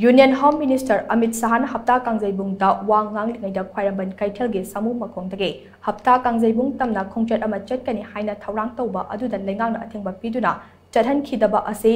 union home minister Amit Shahn हप्ता कांगजेबुंगदा वांग nganglingayda khwairambon kaithelge samu makongdage hapta कांगजेबुंग तमना खोंगचट अमा चटकनी हाइना थौरांग तौबा अदुदा लेंगांगना अथेंबा पिदुना चटहन खिदबा असे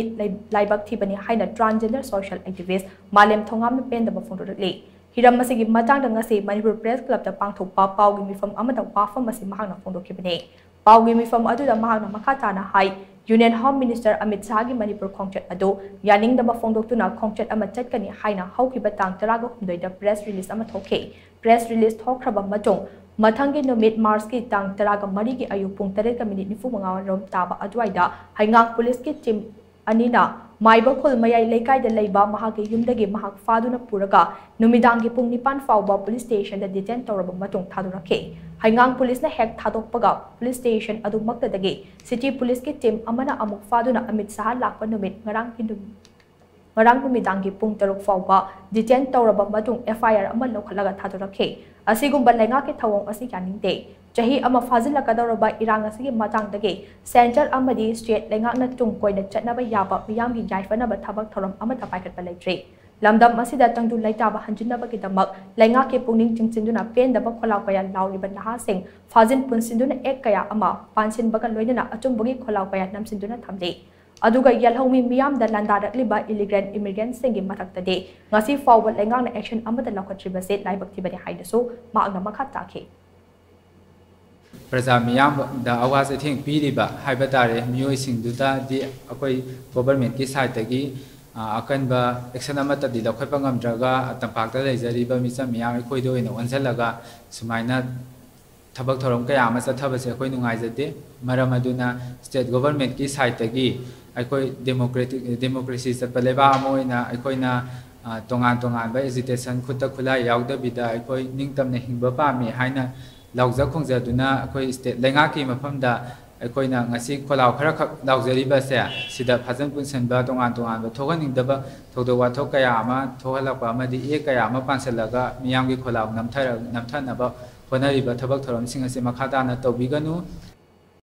लाइबक थिबनी हाइना transgender social activist Malem Thongam पेंदबा फोंदोरले हिरम मसिगी मतांगदा ngasi Manipur Press Club da pangthokpa pawgi mifam amada wafam masi mahangna फोंदोखिबने pawgi mifam aduda mahangna makhatana hai Union Home Minister Amit Shah gi Manipur khongchat ado yaning daba phongdoktuna khongchat ama chatkani haina haukiba tang taraga humdoida press release ama thokhe press release thokraba matong mathangi nomit March ki tang taraga mari gi ayu pung 3:45 rom taba adwaida haingang police ki team anina maiba khul mayai leikai da leiba mahagi yumdagi mahak faduna puraga numidangi pung 9 fawba police station da detain tawraba matong thadurakhe haingang police na hek thadokpaga police station adu maktadagi city police ki team amana amuk faduna Amit Shah lakpa numit ngarang numidangi pung 3 fawba detain tawraba matung FIR ama lokhalaga thadurakhe asigumba lenga ki thawong asi yaningte chahi ama fazila kadawraba irang asigi matangdagi center amadi state lenga na tung koina chatnaba yaba miyamgi jaifana ba thabak thoram ama thapaikat palaitre lamdam masida tangdu laitaba hanjinaba ki damak lenga ke pungning chingchinduna pendaba kholau kaya lauriba naha sing fazin punsinduna ek kaya ama pansin baga loinana achumbugi kholau kaya namsinduna thamde aduga yalhomi miyam da landarakliba illegal immigrants singi mataktade ngasi forward lenga na action amada lakhatriba se laibak thibani haidaso maagna makha takhe प्रजा मियाम the आवाज अथेंग पीरिबा हाइबा तारे मियोय सिंगदुदा दि अकोय government की side तगी अकनबा action अमता दि लखैपा ngamdraga तंपाकता लेजरिबा मिचा मियाम अखोयदो इन ओनसलगा सुमाइना थबक थरम कया अमा चथबसे अखोय नुंगाइजते मरम अदुना state government की side तगी अखोय democracy चतपा लेबा अमोइना अखोयना तोंगान तोंगान बा एजिटेशन खुता खुला यावदबिदा अखोय निंगतमने हिंगबा पामी हाइना लाउजा खोंजदुना अखोय स्टेट लेंगा की मफमदा अखोयना ngasi खोलाव खरा खक लाउजरिबा से सिदा फजन पुनसनबा तोंगान तोंगान बा थोगनिंगदबा थोदो वाथो कया अमा थोहलकपा अमदि ए कया अमा पानसलगा मियांगी खोलाव नमथनबा होनरिबा थबक थरमसिंग असे मखादाना तौबिगनु